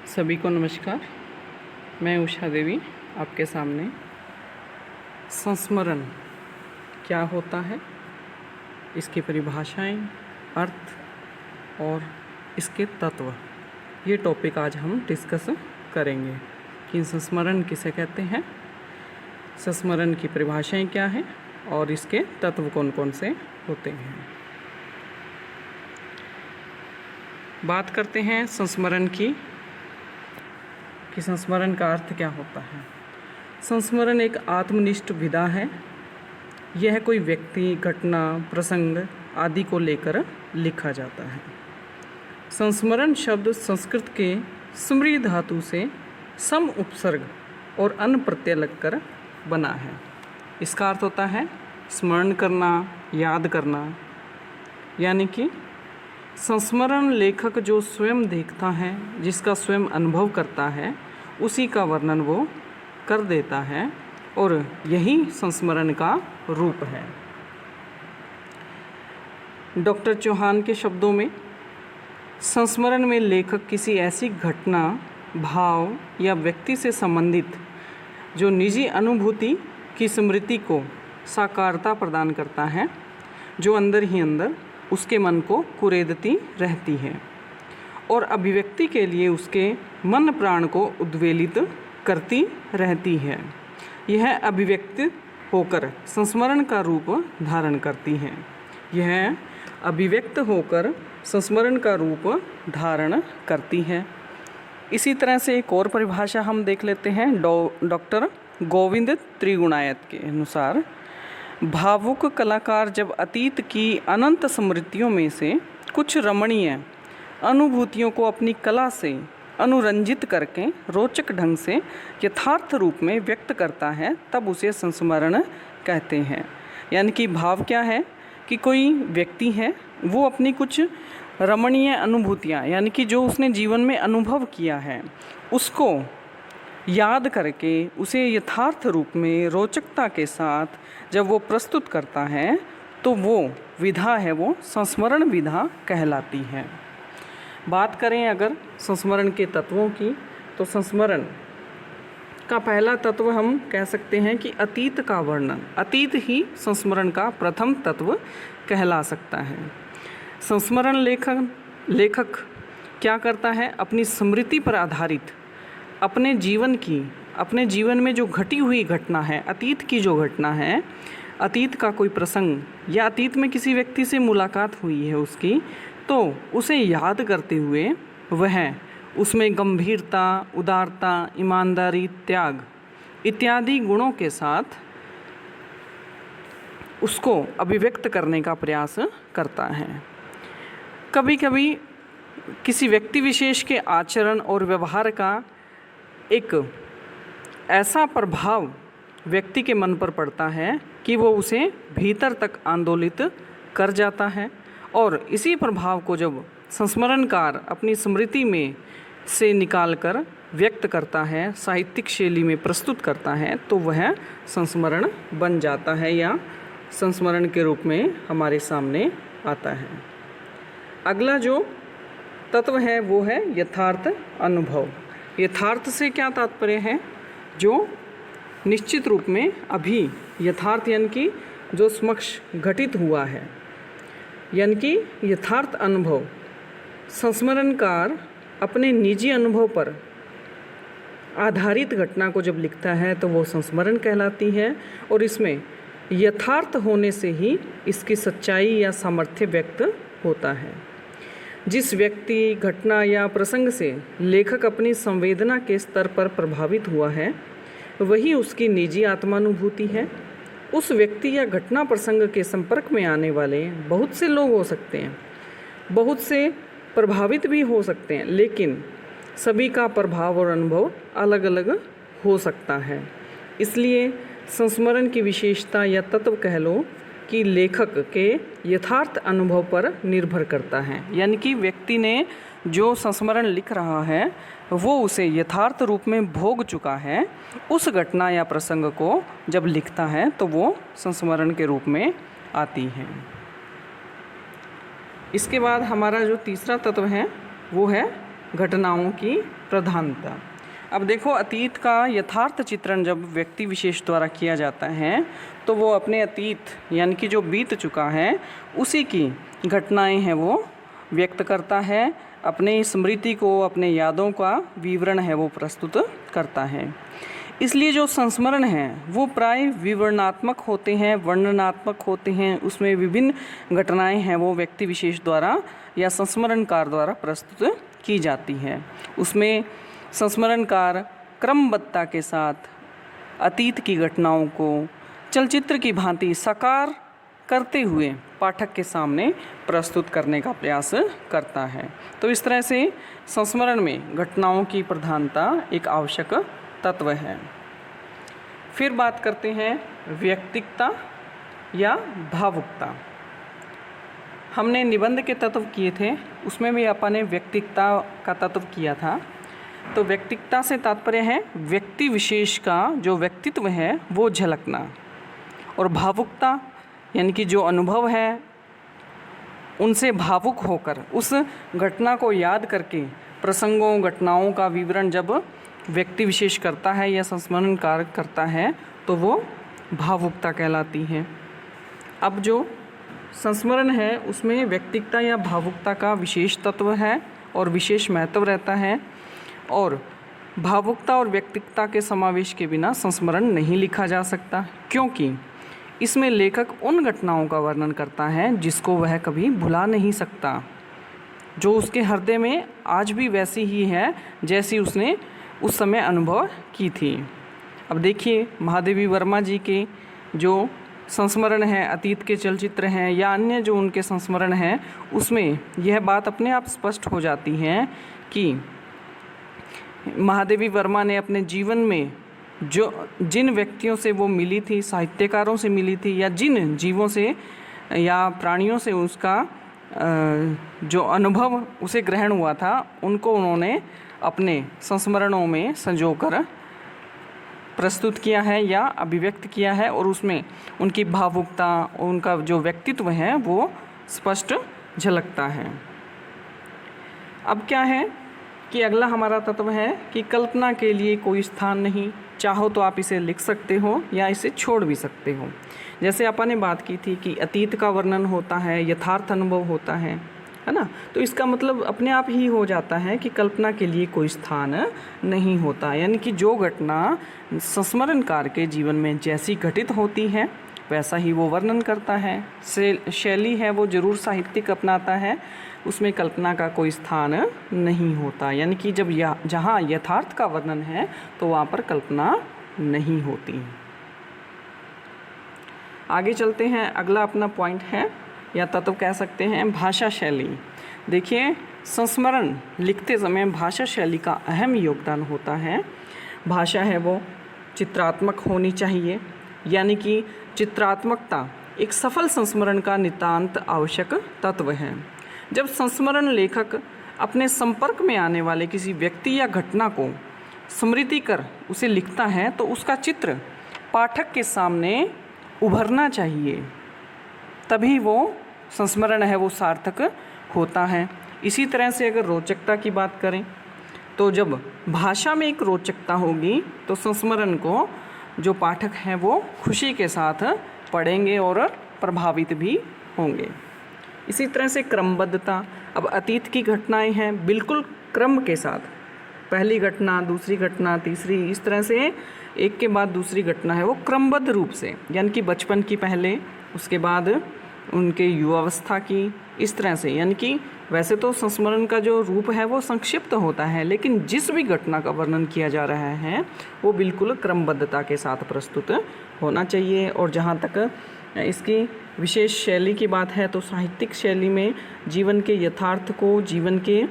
सभी को नमस्कार। मैं उषा देवी आपके सामने संस्मरण क्या होता है, इसकी परिभाषाएं, अर्थ और इसके तत्व, ये टॉपिक आज हम डिस्कस करेंगे कि संस्मरण किसे कहते हैं, संस्मरण की परिभाषाएं क्या हैं और इसके तत्व कौन कौन से होते हैं। बात करते हैं संस्मरण की कि संस्मरण का अर्थ क्या होता है। संस्मरण एक आत्मनिष्ठ विधा है। यह कोई व्यक्ति, घटना, प्रसंग आदि को लेकर लिखा जाता है। संस्मरण शब्द संस्कृत के स्मृ धातु से सम उपसर्ग और अन प्रत्यय लगकर बना है। इसका अर्थ होता है स्मरण करना, याद करना। यानी कि संस्मरण लेखक जो स्वयं देखता है, जिसका स्वयं अनुभव करता है, उसी का वर्णन वो कर देता है और यही संस्मरण का रूप है। डॉक्टर चौहान के शब्दों में संस्मरण में लेखक किसी ऐसी घटना, भाव या व्यक्ति से संबंधित जो निजी अनुभूति की स्मृति को साकारता प्रदान करता है, जो अंदर ही अंदर उसके मन को कुरेदती रहती है और अभिव्यक्ति के लिए उसके मन प्राण को उद्वेलित करती रहती है। यह अभिव्यक्त होकर संस्मरण का रूप धारण करती है। यह अभिव्यक्त होकर संस्मरण का रूप धारण करती है। इसी तरह से एक और परिभाषा हम देख लेते हैं डॉक्टर गोविंद त्रिगुणायत के अनुसार, भावुक कलाकार जब अतीत की अनंत स्मृतियों में से कुछ रमणीय अनुभूतियों को अपनी कला से अनुरंजित करके रोचक ढंग से यथार्थ रूप में व्यक्त करता है, तब उसे संस्मरण कहते हैं। यानी कि भाव क्या है कि कोई व्यक्ति है, वो अपनी कुछ रमणीय अनुभूतियाँ, यानी कि जो उसने जीवन में अनुभव किया है, उसको याद करके उसे यथार्थ रूप में रोचकता के साथ जब वो प्रस्तुत करता है, तो वो विधा है, वो संस्मरण विधा कहलाती है। बात करें अगर संस्मरण के तत्वों की, तो संस्मरण का पहला तत्व हम कह सकते हैं कि अतीत का वर्णन। अतीत ही संस्मरण का प्रथम तत्व कहला सकता है। संस्मरण लेखक क्या करता है, अपनी स्मृति पर आधारित अपने जीवन में जो घटी हुई घटना है, अतीत की जो घटना है, अतीत का कोई प्रसंग या अतीत में किसी व्यक्ति से मुलाकात हुई है उसकी, तो उसे याद करते हुए वह उसमें गंभीरता, उदारता, ईमानदारी, त्याग इत्यादि गुणों के साथ उसको अभिव्यक्त करने का प्रयास करता है। कभी कभी किसी व्यक्ति विशेष के आचरण और व्यवहार का एक ऐसा प्रभाव व्यक्ति के मन पर पड़ता है कि वो उसे भीतर तक आंदोलित कर जाता है और इसी प्रभाव को जब संस्मरणकार अपनी स्मृति में से निकालकर व्यक्त करता है, साहित्यिक शैली में प्रस्तुत करता है, तो वह संस्मरण बन जाता है या संस्मरण के रूप में हमारे सामने आता है। अगला जो तत्व है वो है यथार्थ अनुभव। यथार्थ से क्या तात्पर्य है, जो निश्चित रूप में अभी यथार्थ यानी कि जो समक्ष घटित हुआ है, यानी कि यथार्थ अनुभव। संस्मरणकार अपने निजी अनुभव पर आधारित घटना को जब लिखता है तो वो संस्मरण कहलाती है और इसमें यथार्थ होने से ही इसकी सच्चाई या सामर्थ्य व्यक्त होता है। जिस व्यक्ति, घटना या प्रसंग से लेखक अपनी संवेदना के स्तर पर प्रभावित हुआ है, वही उसकी निजी आत्मानुभूति है। उस व्यक्ति या घटना प्रसंग के संपर्क में आने वाले बहुत से लोग हो सकते हैं, बहुत से प्रभावित भी हो सकते हैं, लेकिन सभी का प्रभाव और अनुभव अलग अलग हो सकता है। इसलिए संस्मरण की विशेषता या तत्व कह लो कि लेखक के यथार्थ अनुभव पर निर्भर करता है। यानी कि व्यक्ति ने जो संस्मरण लिख रहा है वो उसे यथार्थ रूप में भोग चुका है, उस घटना या प्रसंग को जब लिखता है तो वो संस्मरण के रूप में आती है। इसके बाद हमारा जो तीसरा तत्व है वो है घटनाओं की प्रधानता। अब देखो, अतीत का यथार्थ चित्रण जब व्यक्ति विशेष द्वारा किया जाता है तो वो अपने अतीत यानी कि जो बीत चुका है उसी की घटनाएं हैं वो व्यक्त करता है, अपने स्मृति को, अपने यादों का विवरण है वो प्रस्तुत करता है। इसलिए जो संस्मरण हैं वो प्राय विवरणात्मक होते हैं, वर्णनात्मक होते हैं। उसमें विभिन्न घटनाएं हैं वो व्यक्ति विशेष द्वारा या संस्मरणकार द्वारा प्रस्तुत की जाती है। उसमें संस्मरणकार क्रमबद्धता के साथ अतीत की घटनाओं को चलचित्र की भांति साकार करते हुए पाठक के सामने प्रस्तुत करने का प्रयास करता है। तो इस तरह से संस्मरण में घटनाओं की प्रधानता एक आवश्यक तत्व है। फिर बात करते हैं व्यक्तिकता या भावुकता। हमने निबंध के तत्व किए थे, उसमें भी अपन ने व्यक्तिकता का तत्व किया था। तो व्यक्तिकता से तात्पर्य है व्यक्ति विशेष का जो व्यक्तित्व है वो झलकना, और भावुकता यानी कि जो अनुभव है उनसे भावुक होकर उस घटना को याद करके प्रसंगों, घटनाओं का विवरण जब व्यक्ति विशेष करता है या संस्मरणकार करता है तो वो भावुकता कहलाती है। अब जो संस्मरण है उसमें व्यक्तिकता या भावुकता का विशेष तत्व है और विशेष महत्व रहता है, और भावुकता और व्यक्तिकता के समावेश के बिना संस्मरण नहीं लिखा जा सकता, क्योंकि इसमें लेखक उन घटनाओं का वर्णन करता है जिसको वह कभी भुला नहीं सकता, जो उसके हृदय में आज भी वैसी ही है जैसी उसने उस समय अनुभव की थी। अब देखिए, महादेवी वर्मा जी के जो संस्मरण हैं, अतीत के चलचित्र हैं या अन्य जो उनके संस्मरण हैं, उसमें यह बात अपने आप स्पष्ट हो जाती है कि महादेवी वर्मा ने अपने जीवन में जिन व्यक्तियों से वो मिली थी, साहित्यकारों से मिली थी या जिन जीवों से या प्राणियों से उसका जो अनुभव उसे ग्रहण हुआ था, उनको उन्होंने अपने संस्मरणों में संजोकर प्रस्तुत किया है या अभिव्यक्त किया है, और उसमें उनकी भावुकता, उनका जो व्यक्तित्व है वो स्पष्ट झलकता है। अब क्या है कि अगला हमारा तत्व है कि कल्पना के लिए कोई स्थान नहीं। चाहो तो आप इसे लिख सकते हो या इसे छोड़ भी सकते हो। जैसे अपन ने बात की थी कि अतीत का वर्णन होता है, यथार्थ अनुभव होता है ना, तो इसका मतलब अपने आप ही हो जाता है कि कल्पना के लिए कोई स्थान नहीं होता, यानी कि जो घटना संस्मरणकार के जीवन में जैसी घटित होती है वैसा ही वो वर्णन करता है। शैली है वो जरूर साहित्यिक अपनाता है, उसमें कल्पना का कोई स्थान नहीं होता, यानी कि जब जहाँ यथार्थ का वर्णन है तो वहाँ पर कल्पना नहीं होती। आगे चलते हैं, अगला अपना पॉइंट है या तत्व कह सकते हैं भाषा शैली। देखिए, संस्मरण लिखते समय भाषा शैली का अहम योगदान होता है। भाषा है वो चित्रात्मक होनी चाहिए, यानी कि चित्रात्मकता एक सफल संस्मरण का नितांत आवश्यक तत्व है। जब संस्मरण लेखक अपने संपर्क में आने वाले किसी व्यक्ति या घटना को स्मृति कर उसे लिखता है तो उसका चित्र पाठक के सामने उभरना चाहिए, तभी वो संस्मरण है वो सार्थक होता है। इसी तरह से अगर रोचकता की बात करें तो जब भाषा में एक रोचकता होगी तो संस्मरण को जो पाठक हैं वो खुशी के साथ पढ़ेंगे और प्रभावित भी होंगे। इसी तरह से क्रमबद्धता। अब अतीत की घटनाएं हैं बिल्कुल क्रम के साथ, पहली घटना, दूसरी घटना, तीसरी, इस तरह से एक के बाद दूसरी घटना है वो क्रमबद्ध रूप से, यानी कि बचपन की पहले, उसके बाद उनके युवावस्था की, इस तरह से। यानी कि वैसे तो संस्मरण का जो रूप है वो संक्षिप्त होता है, लेकिन जिस भी घटना का वर्णन किया जा रहा है वो बिल्कुल क्रमबद्धता के साथ प्रस्तुत होना चाहिए। और जहाँ तक इसकी विशेष शैली की बात है तो साहित्यिक शैली में जीवन के यथार्थ को, जीवन के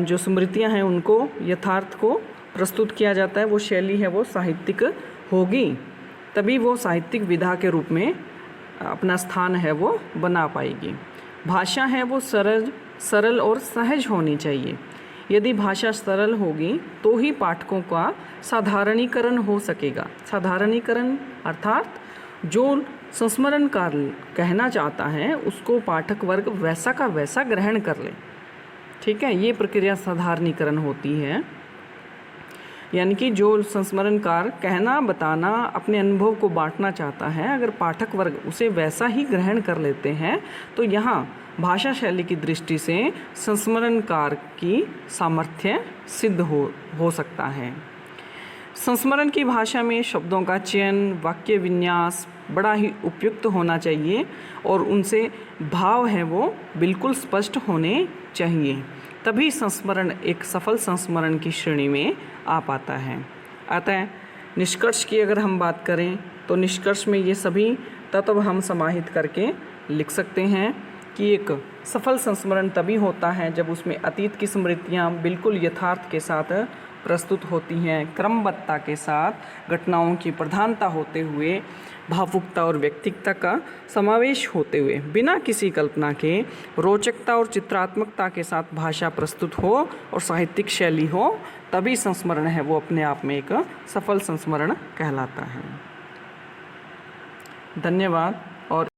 जो स्मृतियाँ हैं उनको, यथार्थ को प्रस्तुत किया जाता है। वो शैली है वो साहित्यिक होगी, तभी वो साहित्यिक विधा के रूप में अपना स्थान है वो बना पाएगी। भाषा है वो सरल और सहज होनी चाहिए। यदि भाषा सरल होगी तो ही पाठकों का साधारणीकरण हो सकेगा। साधारणीकरण अर्थात जो संस्मरणकार कहना चाहता है उसको पाठक वर्ग वैसा का वैसा ग्रहण कर ले। ठीक है, ये प्रक्रिया साधारणीकरण होती है। यानी कि जो संस्मरणकार कहना बताना अपने अनुभव को बांटना चाहता है, अगर पाठक वर्ग उसे वैसा ही ग्रहण कर लेते हैं तो यहाँ भाषा शैली की दृष्टि से संस्मरणकार की सामर्थ्य सिद्ध हो सकता है। संस्मरण की भाषा में शब्दों का चयन, वाक्य विन्यास बड़ा ही उपयुक्त होना चाहिए और उनसे भाव है वो बिल्कुल स्पष्ट होने चाहिए, तभी संस्मरण एक सफल संस्मरण की श्रेणी में आ पाता है। अतः निष्कर्ष की अगर हम बात करें तो निष्कर्ष में ये सभी तत्व हम समाहित करके लिख सकते हैं कि एक सफल संस्मरण तभी होता है जब उसमें अतीत की स्मृतियाँ बिल्कुल यथार्थ के साथ प्रस्तुत होती हैं, क्रमबद्धता के साथ घटनाओं की प्रधानता होते हुए, भावुकता और व्यक्तिगता का समावेश होते हुए, बिना किसी कल्पना के रोचकता और चित्रात्मकता के साथ भाषा प्रस्तुत हो और साहित्यिक शैली हो, तभी संस्मरण है वो अपने आप में एक सफल संस्मरण कहलाता है। धन्यवाद। और